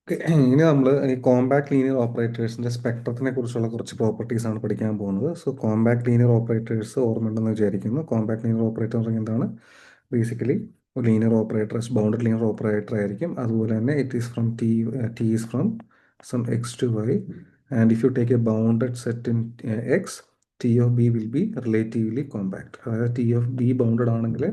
Okay, ഇനി നമ്മൾ ഈ കോമ്പാക്ട് ലീനിയർ ഓപ്പറേറ്റേഴ്സിൻ്റെ സ്പെക്ട്രത്തിനെ കുറിച്ചുള്ള കുറച്ച് പ്രോപ്പർട്ടീസ് ആണ് പഠിക്കാൻ പോകുന്നത്. സോ കോമ്പാക്ട് ലീനിയർ ഓപ്പറേറ്റേഴ്സ് ഓർമ്മയുണ്ടെന്ന് വിചാരിക്കുന്നു. കോമ്പാക്ട് ലീനിയർ ഓപ്പറേറ്റർ എന്ന് പറഞ്ഞാൽ എന്താണ്? ബേസിക്കലി ഒരു linear operator bounded linear operator ആയിരിക്കും. അതുപോലെ തന്നെ it is from T is from some X to Y, and if you take a bounded set in X, T of B will be relatively compact. അതായത് T of B bounded ആണെങ്കിൽ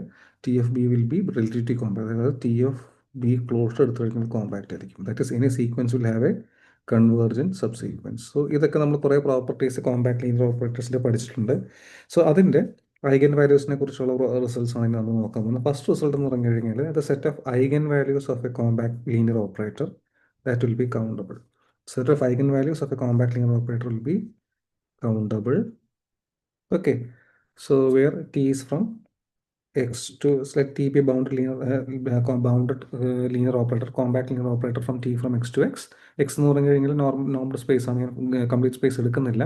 T of B will be relatively compact. അതായത് T of B closed എടുത്തു കഴിക്കുമ്പോൾ compact ആയിരിക്കും. That is any sequence will have A convergent sub sequence. So ഇതൊക്കെ നമ്മൾ കുറേ properties compact linear ഓപ്പറേറ്റേഴ്സിൻ്റെ പഠിച്ചിട്ടുണ്ട്. സോ അതിൻ്റെ ഐഗൻ വാല്യൂസിനെ കുറിച്ചുള്ള റിസൾട്ട്സ് ആണ് നമ്മൾ നോക്കാൻ പോകുന്നത്. ഫസ്റ്റ് റിസൾട്ട് എന്ന് പറഞ്ഞു കഴിഞ്ഞാൽ the set of eigen values of A compact linear operator that will be countable. Set of eigen values of A compact linear operator will be countable. Okay, so where t is from x to, so let t be bounded linear operator, compact linear operator from t from x to x. X എന്ന് പറഞ്ഞു കഴിഞ്ഞാൽ normal space ആണ്, complete space എടുക്കുന്നില്ല.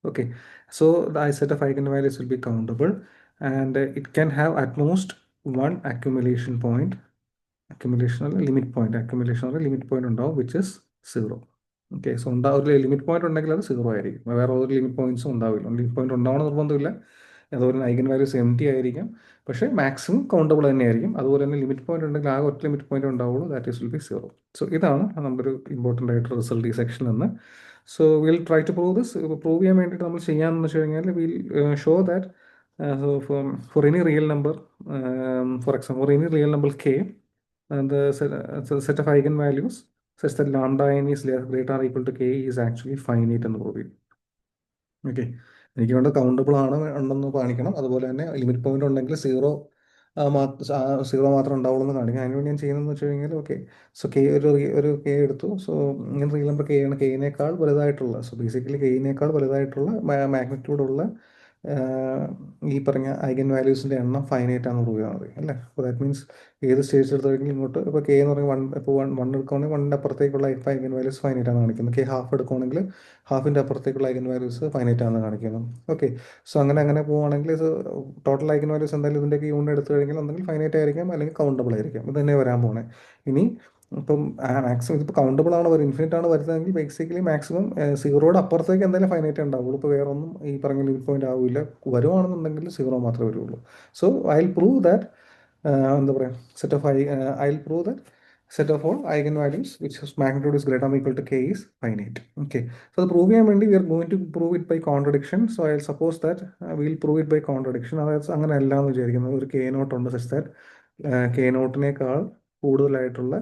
Okay, so the set of eigenvalues will be countable, and it can have at most one accumulation point. accumulation limit point ഉണ്ടാവും, which is zero. Okay, so ഒരു limit point ഉണ്ടെങ്കിൽ അത് zero ആയിരിക്കും. വേറെ ഒരു limit പോയിന്റ്സും ഉണ്ടാവില്ല. Limit point ഉണ്ടാവണം നിർബന്ധമില്ല. അതുപോലെ ഐഗൻ വാല്യൂസ് എം ടി ആയിരിക്കും, പക്ഷേ മാക്സിമം കൗണ്ടബിൾ തന്നെയായിരിക്കും. അതുപോലെ തന്നെ ലിമിറ്റ് പോയിന്റ് ഉണ്ടെങ്കിൽ ആകെ ഒറ്റ ലിമിറ്റ് പോയിന്റ് ഉണ്ടാവുള്ളൂ, that is will be zero. So ഇതാണ് നമ്മുടെ ഒരു ഇമ്പോർട്ടൻ്റ് ആയിട്ട് റിസൾട്ട് ഈ സെക്ഷനിൽ നിന്ന്. So will try to prove this. Prove ചെയ്യാൻ വേണ്ടിയിട്ട് നമ്മൾ ചെയ്യാമെന്ന് വെച്ച് കഴിഞ്ഞാൽ will show that for any real number, for example for any real number K, the set of eigenvalues such that lambda n is greater or equal to k is actually finite എന്ന് prove ചെയ്യും. Okay, എനിക്ക് വേണ്ട countable ആണ് ഉണ്ടെന്ന് കാണിക്കണം. അതുപോലെ തന്നെ limit point ഉണ്ടെങ്കിൽ സീറോ മാത്രം ഉണ്ടാവുള്ളൂ എന്ന് കാണിക്കണം. അതിനുവേണ്ടി ഞാൻ ചെയ്യുന്നതെന്ന് വെച്ച് കഴിഞ്ഞാൽ, ഓക്കെ, സോ കെ ഒരു കെ എടുത്തു. സോ ഇങ്ങനെ റിയൽ നമ്പർ കെ ആണ്, കെയിനേക്കാൾ വലുതായിട്ടുള്ള, സോ ബേസിക്കലി കെയിനേക്കാൾ വലുതായിട്ടുള്ള മാഗ്നിറ്റ്യൂഡുള്ള ഈ പറഞ്ഞ ഐഗൻ വാല്യൂസിൻ്റെ എണ്ണം ഫൈനൈറ്റ് ആണെന്ന് പ്രൂവ് ചെയ്താൽ മതി അല്ലേ. അപ്പോൾ ദാറ്റ് മീൻസ് ഏത് സ്റ്റേജ് എടുത്തു കഴിഞ്ഞാൽ ഇങ്ങോട്ട് ഇപ്പോൾ കെ എന്ന് പറഞ്ഞാൽ വൺ എടുക്കുകയാണെങ്കിൽ വണ്ണിൻ്റെ അപ്പുറത്തേക്കുള്ള ഐഗൻ വാല്യൂസ് ഫൈനൈറ്റ് ആണ് കാണിക്കുന്നത്. കെ ഹാഫ് എടുക്കുകയാണെങ്കിൽ ഹാഫിൻ്റെ അപ്പുറത്തേക്കുള്ള ഐഗൻ വാല്യൂസ് ഫൈനൈറ്റ് ആണെന്ന് കാണിക്കുന്നു. ഓക്കെ, സോ അങ്ങനെ പോവുകയാണെങ്കിൽ ഇത് ടോട്ടൽ ഐഗൻ വാല്യൂസ് എന്തായാലും ഇതിൻ്റെയൊക്കെ യൂണിറ്റ് എടുത്തു കഴിഞ്ഞാൽ എന്തെങ്കിൽ ഫൈനൈറ്റ് ആയിരിക്കാം, അല്ലെങ്കിൽ കൗണ്ടബിൾ ആയിരിക്കാം. ഇത് തന്നെ വരാൻ പോണേ. ഇനി ഇപ്പം മാക്സിമം ഇതിപ്പോൾ കൗണ്ടബിൾ ആണ് ഇൻഫിനിറ്റ് ആണ് വരുന്നതെങ്കിൽ ബേസിക്കലി മാക്സിമം സീറോയുടെ അപ്പുറത്തേക്ക് എന്തായാലും ഫൈനൈറ്റ് ഉണ്ടാവുള്ളൂ. ഇപ്പോൾ വേറെ ഒന്നും ഈ പറഞ്ഞ ലിമിറ്റ് പോയിന്റ് ആവില്ല. വരുവാണെന്നുണ്ടെങ്കിൽ സീറോ മാത്രമേ വരുള്ളൂ. So I will prove that, എന്താ പറയുക, I will prove that set of all eigenvalues which is magnitude is greater than or equal to k is finite. Okay, so the prove ചെയ്യാൻ വേണ്ടി we are going to prove it by contradiction. So I'll suppose that we will prove it by contradiction. അതായത് അങ്ങനെ അല്ല എന്ന് വിചാരിക്കുന്നത്. ഒരു k not ഉണ്ട് such that k നോട്ടിനേക്കാൾ കൂടുതലായിട്ടുള്ള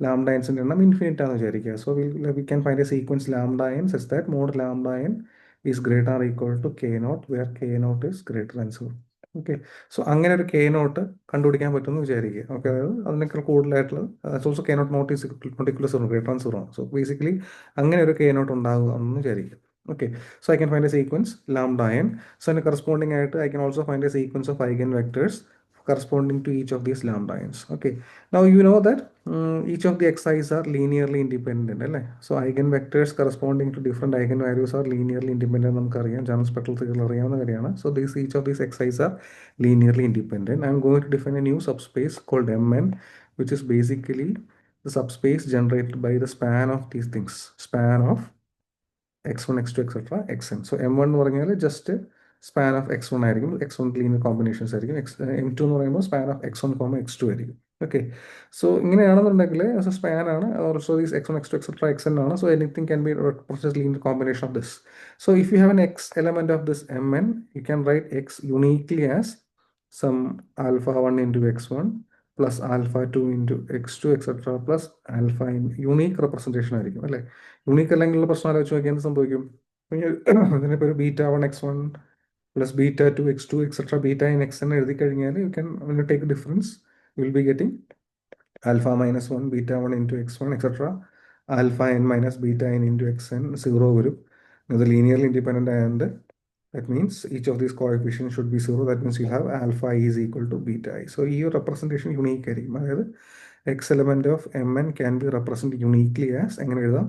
ലാംഡ എൻസിൻ്റെ എണ്ണം ഇൻഫിനിറ്റ് ആണെന്ന് വിചാരിക്കുക. So we can find a sequence lambda n such that mod lambda n is greater or equal to k naught where k naught is greater than 0. Okay, so അങ്ങനെ ഒരു k not കണ്ടുപിടിക്കാൻ പറ്റുമെന്ന് വിചാരിക്കുക. Okay, അതായത് അതിനേക്കാൾ കൂടുതലായിട്ടുള്ള so also k naught naught is not equal zero, greater than zero ആണ്. So basically അങ്ങനെ ഒരു കെ നോട്ട് ഉണ്ടാകുക എന്ന് വിചാരിക്കുക. Okay, so I can find a sequence lambda n. So അതിന് കറസ്പോണ്ടിങ് ആയിട്ട് I can also find a sequence of eigen vectors corresponding to each of these lambda n's. Okay, now you know that each of the xi's are linearly independent അല്ലേ. So eigenvectors corresponding to different eigenvalues are linearly independent നമുക്കറിയാം, general spectral തിയറിയിൽ അറിയാവുന്ന കാര്യമാണ്. So each of these xi's are linearly independent. I am going to define a new subspace called Mn, which is basically the subspace generated by the span of these things, span of x1 x2 etc xn. So m1 എന്ന് പറഞ്ഞാൽ just span of x1 ആയിരിക്കും, x1 linear combinations ആയിരിക്കും. m2 എന്ന് പറയുമ്പോൾ span of x1 x2 ആയിരിക്കും. Okay, so ഇങ്ങനെയാണെന്നുണ്ടെങ്കിൽ span ആണ്, also these x1 x2 etc xn ആണ്. So anything can be represented linear combination of this. So if you have an x element of this mn, you can write x uniquely as some alpha 1 into x1 plus alpha 2 into x2 etc plus alpha in unique representation ആയിരിക്കും അല്ലേ. Unique അല്ലെങ്കിലുള്ള പ്രശ്നം ആലോചിച്ച് നോക്കിയാൽ എന്ത് സംഭവിക്കും? ഇതിനിപ്പോൾ ഒരു beta 1 x1 plus beta 2 x2 etcetera beta in xn എഴുതി കഴിഞ്ഞാൽ you can take difference, you will be getting alpha minus 1 beta 1 into x1 etcetera alpha n minus beta n into xn zero വരും. ഇത് linearly independent ആയതുകൊണ്ട് that means each of these coefficients should be zero. That means you have alpha I is equal to beta I. So your representation unique ആയിരിക്കും. അതായത് x element of mn can be represented uniquely as എങ്ങനെ എഴുതാം?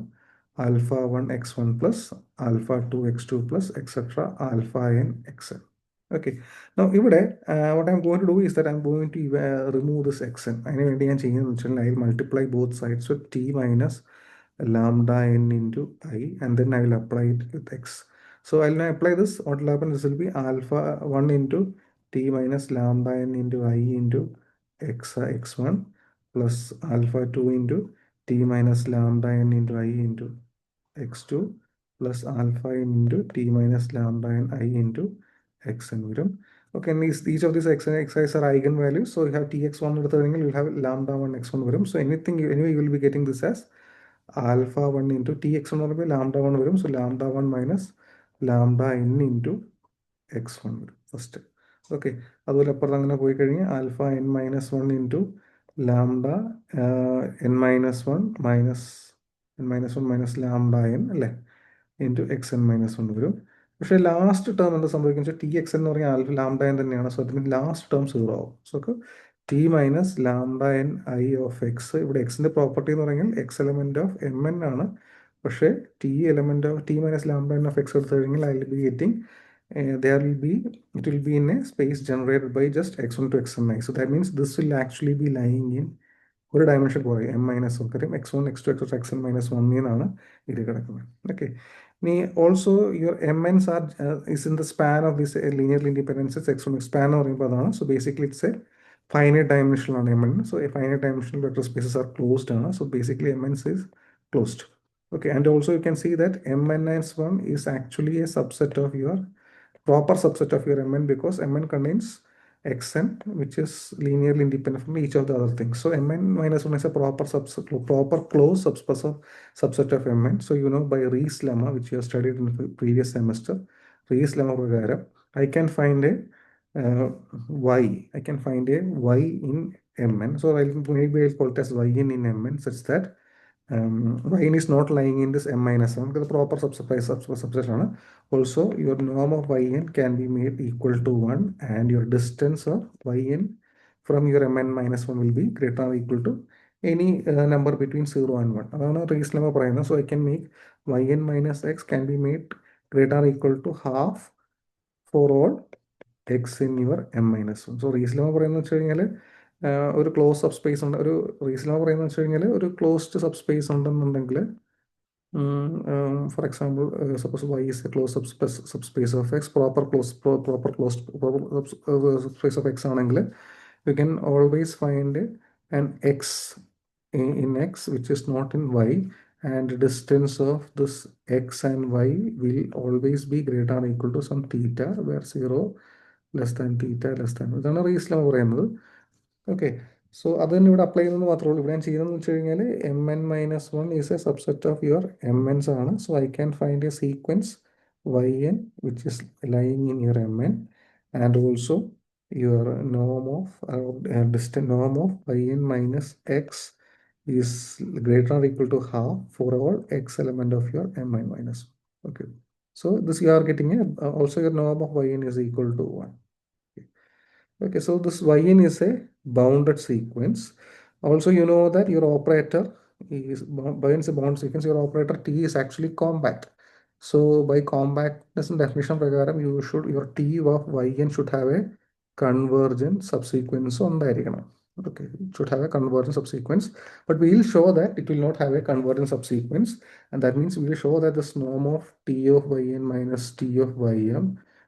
alpha 1 x1 plus alpha 2 x2 plus etc alpha n xn. Okay, now ഇവിടെ what I'm going to do is that I'm going to remove this xn. അതിന് വേണ്ടി ഞാൻ ചെയ്യുന്നതെന്ന് വെച്ചാൽ I will multiply both sides with t minus lambda n into I, and then I will apply it with x. So I'll now apply this. What will happen? This will be alpha 1 into t minus lambda n into I into x1 plus alpha 2 into t minus lambda n into I into x2 plus alpha n into t minus lambda n I into xn വരും. Okay, and each of these x and xi's are eigenvalues. So you have tx1 എടുത്തുകഴിഞ്ഞാൽ you will have lambda 1 x1 വരും. So anyway you will be getting this as alpha 1 into tx1 എന്ന് പറയുമ്പോൾ lambda 1 വരും. So lambda 1 minus lambda n into x1 വരും first. Okay, അതുപോലെ അപ്പുറത്ത് അങ്ങനെ പോയി കഴിഞ്ഞാൽ alpha n minus one into lambda n minus one minus lambda n അല്ലേ into x n minus one വരും. പക്ഷേ ലാസ്റ്റ് ടേം എന്താ സംഭവിക്കുന്നത് വെച്ചാൽ ടി എക്സ് എന്ന് പറഞ്ഞാൽ ആൽഫ ലാംഡ എൻ തന്നെയാണ്. സോ അതിന് ലാസ്റ്റ് ടേം സീറോ ആവും. So T minus lambda n I of X, ഇവിടെ എക്സിൻ്റെ പ്രോപ്പർട്ടി എന്ന് പറഞ്ഞാൽ X element of m N ആണ്. പക്ഷേ T element of T minus lambda N of X എടുത്തു കഴിഞ്ഞാൽ I will be getting it will be in a space generated by just x1 to xni. So that means this will actually be lying in ഒരു dimension കുറയും M minus കാര്യം x1 x2 xn minus വണ്ണിന്നാണ് ഇത് കിടക്കുന്നത്. Okay, ഇനി also your m ns are is in the span of this linearly independences x1 span എന്ന് പറയുമ്പോൾ അതാണ്. So basically it's a finite ഡയമെൻഷനിലാണ് m n. So a finite dimensional vector spaces are closed ആണ്. So basically m ns is closed. Okay, and also you can see that Mn-1 is actually a subset of your proper subset of your Mn, because Mn contains Xn, which is linearly independent from each of the other things. So Mn-1 is a proper subset, proper closed subset of Mn. So you know by Rees lemma, which you have studied in the previous semester, Rees lemma prakaram, I can find a y. I can find a y in Mn. So maybe I'll call it as yn in Mn such that yn is not lying in this m minus 1 because the proper subset ആണ്. Also your norm of yn can be made equal to 1 and your distance of yn from your mn minus 1 will be greater or equal to any number between 0 and 1. അതാണ് റീസ് lemma പറയുന്നത്. So I can make yn minus x can be made greater or equal to half for all x in your m minus 1. So Riis lemma പറയുന്നത് വെച്ച് കഴിഞ്ഞാൽ ഒരു close sub space ഉണ്ട്. ഒരു reason പറയുന്നത് വെച്ച് കഴിഞ്ഞാൽ ഒരു ക്ലോസ്ഡ് സബ് സ്പേസ് ഉണ്ടെന്നുണ്ടെങ്കിൽ, for example suppose y is a close subspace of x, proper closed subspace of x ആണെങ്കിൽ you can always find an x in x which is not in y, and distance of this x and y will always be greater or equal to some theta where 0 less than theta less than. ഇതാണ് റീസ് lemma പറയുന്നത്. Okay, so അത് തന്നെ ഇവിടെ apply ചെയ്യുന്നത് മാത്രമേ ഉള്ളൂ. ഇവിടെ ഞാൻ ചെയ്യുന്നതെന്ന് വെച്ച് കഴിഞ്ഞാൽ M n minus one is A subset of your m എൻസ് ആണ്. So I can find a sequence Y N which is lying in your m N, and also your Noam of distance Noam of y n minus X is greater or equal to half for all x element of your m(n) minus 1. Okay, so this you are getting a also your norm of yn is equal to 1. Okay, so this yn is a bounded sequence. Also, you know that your operator is Bayes is a bound sequence. Your operator t is actually compact. So by compactness definition prakaram, your t of yn should have a convergent subsequence on diagonal. Okay, it should have a convergent subsequence, but we will show that it will not have a convergent subsequence, and that means we will show that this norm of t of yn minus t of ym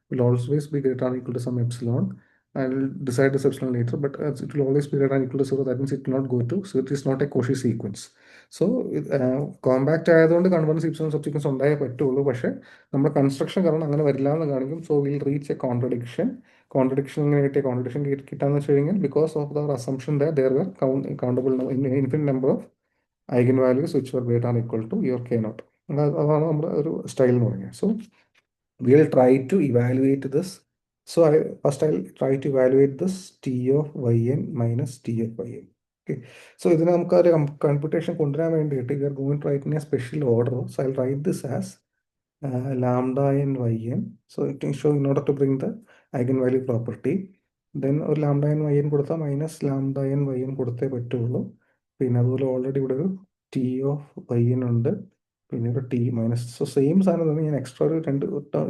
will always be greater than or equal to some epsilon. I will decide this epsilon later, but it will always be greater than or equal to 0. That means it will not go to, so it is not a Cauchy sequence. So compact ആയതുകൊണ്ട് convergence epsilon സബ്സിക്വൻസ് ഉണ്ടായേ പറ്റുള്ളൂ. പക്ഷേ നമ്മുടെ construction കാരണം അങ്ങനെ വരില്ല എന്ന് കാണിക്കും. So will reach A contradiction. എങ്ങനെ കിട്ടിയ കോൺട്രഡിക്ഷൻ കിട്ടാന്ന് വെച്ച് കഴിഞ്ഞാൽ because of there assumption that there were countable infinite number of eigen values which were greater than or equal to your k naught. അതാണ് നമ്മുടെ ഒരു സ്റ്റൈൽ എന്ന് പറയുന്നത്. So we'll try to evaluate this. So I'll try to evaluate this t of yn minus t of ym. Okay, so ഇതിനെ നമുക്ക് ഒരു computation കൊണ്ടുവരാൻ വേണ്ടിയിട്ട് we are going to write in a special order. So I'll write this as lambda n yn. So it can show in order to bring the eigenvalue property. Then ഒരു lambda N Y N കൊടുത്താൽ minus lambda N Y N കൊടുത്തേ പറ്റുള്ളൂ. പിന്നെ അതുപോലെ already ഇവിടെ ഒരു T of y N ഉണ്ട്, പിന്നെ ഒരു ടി മൈനസ്. സോ സെയിം സാധനം തന്നെ ഞാൻ എക്സ്ട്രാ ഒരു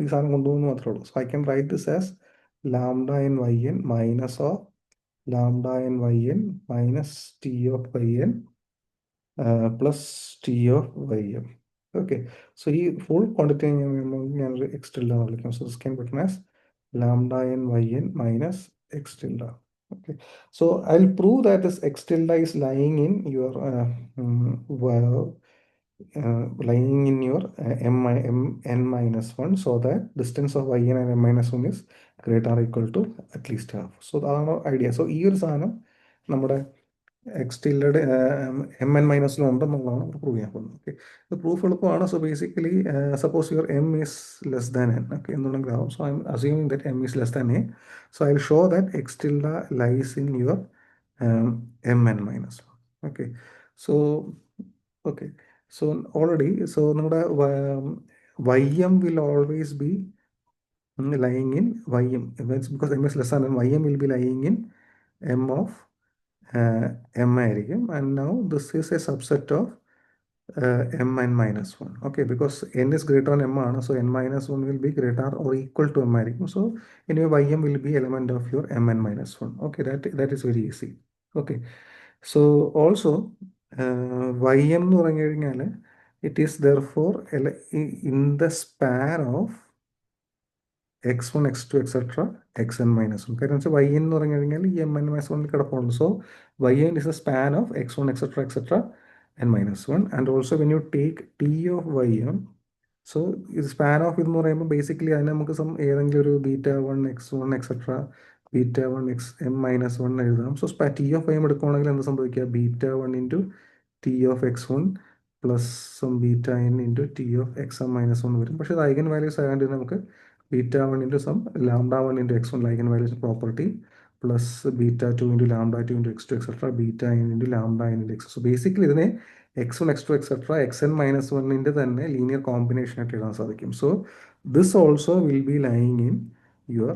ഈ സാധനം കൊണ്ടുപോകുന്നു മാത്രമേ ഉള്ളൂ. So I can write this as lambda N Y n minus of lambda N Y n minus T of y n plus t of y m. Okay, so ഈ ഫുൾ ക്വാണ്ടിറ്റി ഞാനൊരു x tilde എന്ന് വിളിക്കാം. So this can written as lambda N Y n minus x tilde. Okay, so I'll prove that this x tilde is lying in your lying in your n minus 1, so that distance of yn and n minus 1 is greater or equal to at least half. So അതാണ് idea. So ഈ ഒരു സാധനം നമ്മുടെ x ടില്ലയുടെ m n മൈനസിലും ഉണ്ടെന്നുള്ളതാണ് prove ചെയ്യാൻ പോകുന്നത്. ഓക്കെ, ഇത് പ്രൂഫ് എളുപ്പമാണ്. So basically suppose your m is less than n. Okay, എന്തുണ്ടെങ്കിലും so I'm assuming that m is less than a. So I will show that x tilde lies in your m n minus 1. Okay, so okay, so already so നമ്മുടെ y m will always B lying in ym. That's because m is less than n. Ym will be lying in m of m ആയിരിക്കും. And now this is a subset of mn minus 1. Okay, because n is greater than m ആണ്, so n minus 1 will be greater or equal to m ആയിരിക്കും. So anyway ym will be element of your mn minus 1. Okay, that is very easy. Okay, so also ym എന്ന് പറഞ്ഞു കഴിഞ്ഞാൽ it is therefore in the span of x1 x2 etc xn minus 1. കാരണം വെച്ചാൽ yn എന്ന് പറഞ്ഞു കഴിഞ്ഞാൽ ഈ mn minus 1 കിടപ്പുണ്ട്. So yn is a span of x1 etc n minus 1. And also when you take t of ym, so ഇത് span of ഇതെന്ന് പറയുമ്പോൾ ബേസിക്കലി അതിന് നമുക്ക് ഏതെങ്കിലും ഒരു β1 x1 etcetera β1 X m minus 1 എഴുതാം. സോ ടി ഓഫ് വൈ എടുക്കുകയാണെങ്കിൽ എന്ത് സംഭവിക്കുക, β1 into T of x1 plus sum βn into T of x m minus 1 വരും. പക്ഷേ ഇത് ഐഗൻ വാല്യൂസ് ആയതുകൊണ്ട് നമുക്ക് β1 into sum λ1 into x1 eigen values property plus β2 into λ2 into x2 etcetera βn into λn into x. So basically ഇതിനെ x1 x2 etcetera xn minus 1ൻ്റെ തന്നെ linear combination ആയിട്ട് എഴുതാൻ സാധിക്കും. So this also will be lying in your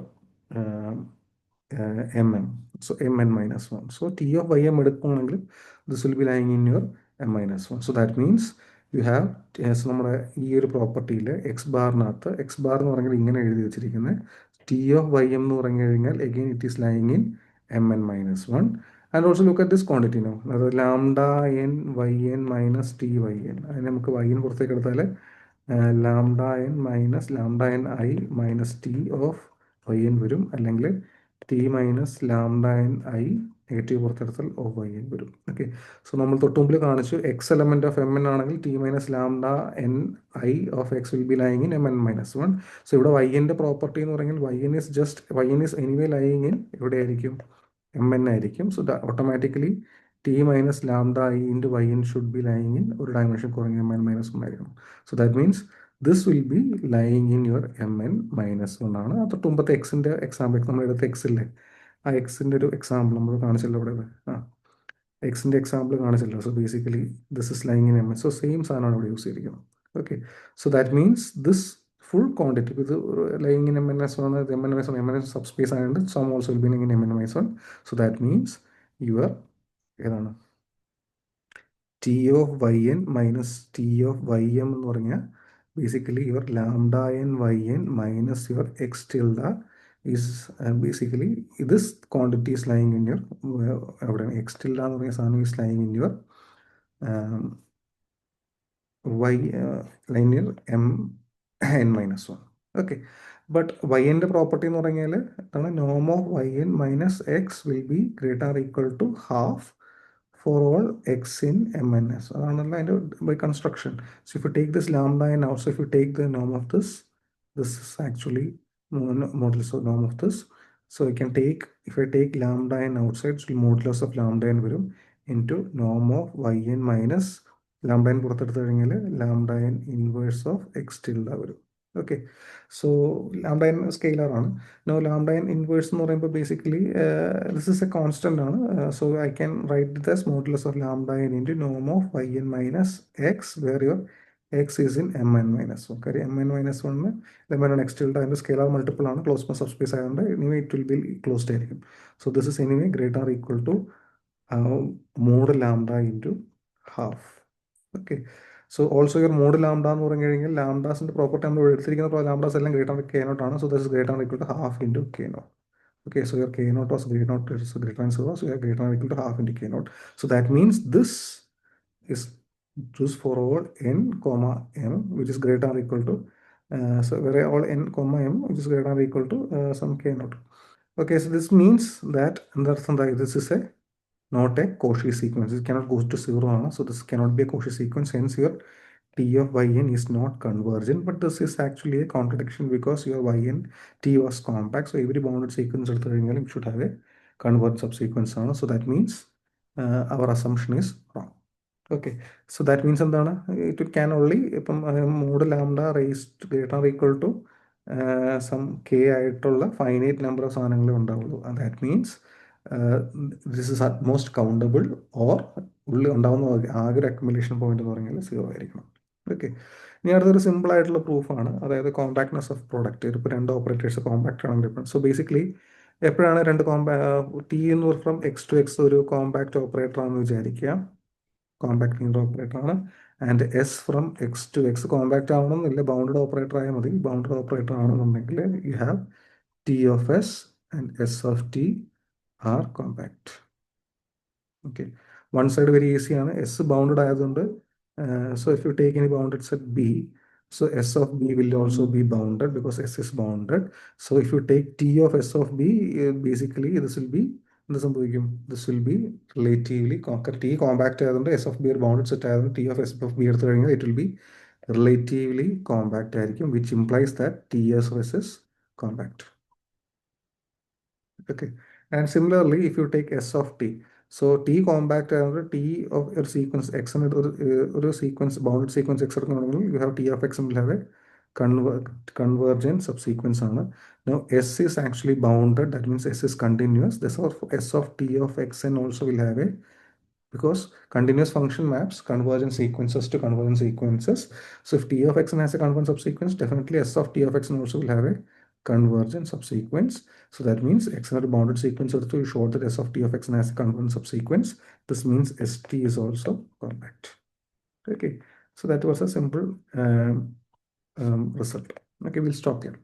mn. So mn minus 1. So t of ym എടുക്കുകയാണെങ്കിൽ this will be lying in your m minus 1. So that means you have നമ്മുടെ ഈ ഒരു പ്രോപ്പർട്ടിയിൽ X ബാറിനകത്ത് X bar എന്ന് പറഞ്ഞാൽ ഇങ്ങനെ എഴുതി വെച്ചിരിക്കുന്നത് T of y m എന്ന് പറഞ്ഞു കഴിഞ്ഞാൽ again it is lying in mn minus 1. And also look at this quantity now. അത് lambda N Y n minus T y n. അതിന് നമുക്ക് വൈ എൻ പുറത്തേക്ക് എടുത്താൽ lambda n minus lambda n I minus T of y n വരും. അല്ലെങ്കിൽ T minus lambda n I negative പുറത്തെടുത്താൽ of y n വരും. Okay, so നമ്മൾ തൊട്ട് മുമ്പിൽ കാണിച്ചു x element of m n ആണെങ്കിൽ T minus lambda n I of x will be lying in M n minus 1. So ഇവിടെ y എൻ്റെ property എന്ന് പറഞ്ഞാൽ y n is just y n is anyway lying in എവിടെ ആയിരിക്കും, m n ആയിരിക്കും. So automatically t minus lambda I into y n should be lying in ഒരു dimension കുറഞ്ഞ m n minus 1 ആയിരിക്കണം. So that means this will be lying in your m n minus 1 ആണ്. അത് മുമ്പത്തെ എക്സിൻ്റെ example നമ്മൾ എടുത്ത എക്സ് ഇല്ലേ, ആ എക്സിൻ്റെ ഒരു എക്സാമ്പിൾ നമ്മൾ കാണിച്ചല്ലോ ഇവിടെ. ആ എക്സിൻ്റെ എക്സാമ്പിൾ കാണിച്ചല്ലോ. So basically this is lying in M n. So same സാധനമാണ് ഇവിടെ യൂസ് ചെയ്തിരിക്കുന്നത്. Okay, so that means this full quantity ഇത് lying in MNS 1, MNS 1 MNS subspace ആയതുകൊണ്ട് some also will be in MNS 1. So that means your ഏതാണ് T of y n minus T of y m എന്ന് പറഞ്ഞാൽ basically your lambda N Y n minus your x tilde is basically this quantity is lying in your എവിടെയാണ് x tilde എന്ന് പറഞ്ഞ സാധനം is lying in your y linear m n minus 1. Okay, but yn ന്റെ പ്രോപ്പർട്ടി എന്ന് പറഞ്ഞാൽ എന്താണ്, നോം of y n minus x will be greater equal to half for all X in M N S. അതാണല്ലോ അതിൻ്റെ by construction. So if you take this lambda N outside, if you take the Noam of this is actually modulus of Noam of this. So you can take, if I take lambda N outside modulus of lambda N വരും into നോം of y n minus lambda N പുറത്തെടുത്ത് കഴിഞ്ഞാൽ lambda n inverse of X tilde വരും. Okay, so lambda N scalar ആണ്. No lambda n inverse എന്ന് പറയുമ്പോൾ basically this is a constant ആണ്. So I can write thus modulus of lambda n into നോം of y n minus x where your x is in M n minus 1. കാര്യം M n minus 1 M n x tilde അതിൻ്റെ scalar multiple ആണ്, close subspace ആയതുകൊണ്ട് anyway it will be closed ആയിരിക്കും. So this is anyway greater equal to mod lambda into half. Okay, so also your mod lambda എന്ന് പറഞ്ഞു കഴിഞ്ഞാൽ ലാംഡാസിൻ്റെ property നമ്മൾ എടുത്തിരിക്കുന്ന ലാംഡാസ് എല്ലാം ഗ്രേറ്റർ കെ നോട്ട് ആണ്. So this is greater equal to half into k naught. Okay, so your k naught was greater than 0, so your greater than 0, so your greater than equal to half into k naught. So that means this is choose for all n comma m which is greater or equal to so where all n comma m which is greater or equal to some k naught. Okay, so this means that this is a not a Cauchy sequence. It cannot go to 0, so this cannot be a Cauchy sequence. Hence, your T of yn is not convergent, but this is actually a contradiction because your yn T was compact. So every bounded sequence should have a convergent subsequence. So that means our assumption is wrong. Okay, so that means it can only mod lambda raised greater or equal to some k ആയിട്ടുള്ള finite number of സാധനങ്ങളെ ഉണ്ടാവുള്ളൂ. And that means this is at most countable or ഉള്ളിൽ ഉണ്ടാവുന്ന ആകെ ഒരു accumulation point എന്ന് പറഞ്ഞാൽ 0 ആയിരിക്കണം. ഓക്കെ, ഇനി അടുത്തൊരു സിമ്പിൾ ആയിട്ടുള്ള പ്രൂഫാണ്, അതായത് കോമ്പാക്ട്നെസ് ഓഫ് പ്രോഡക്റ്റ്. ഇപ്പോൾ രണ്ട് ഓപ്പറേറ്റേഴ്സ് കോമ്പാക്ട് ആണെങ്കിൽ സോ ബേസിക്കലി എപ്പോഴാണ് രണ്ട് ടി എന്ന് ഫ്രം എക്സ് ടു എക്സ് ഒരു കോമ്പാക്ട് ഓപ്പറേറ്റർ ആണെന്ന് വിചാരിക്കുക, കോമ്പാക്ട് ലീനിയർ ഓപ്പറേറ്റർ ആണ്. And S from X to X compact ആവണമെന്നില്ല, ബൗണ്ടഡ് ഓപ്പറേറ്റർ ആയാൽ മതി. ബൗണ്ടഡ് ഓപ്പറേറ്റർ ആണെന്നുണ്ടെങ്കിൽ you have T of S and S of T are compact. Okay, one side very easy ആണ്, S bounded ആയതുകൊണ്ട് so if you take any bounded set b, so s of b will also be bounded because s is bounded. So if you take t of s of b, basically this will be this will be relatively t compact ആയതുകൊണ്ട് s of b ഒരു bounded set ആയതുകൊണ്ട് t of s of b എടുത്തു കഴിഞ്ഞാൽ it will be relatively compact ആയിരിക്കും, which implies that t of s is compact. Okay, and similarly if you take s of t, so t compact t of your sequence x or sequence bounded sequence x you have t of x will have a convergent subsequence. Now s is actually bounded, that means s is continuous. Therefore s of t of xn also will have a, because continuous function maps convergent sequences to convergent sequences. So if t of xn has a convergent subsequence, definitely s of t of xn also will have a convergent subsequence. So that means x is a bounded sequence, so you show that s of t of x has a convergent subsequence. This means st is also compact. Okay, so that was a simple result. Okay, we'll stop here.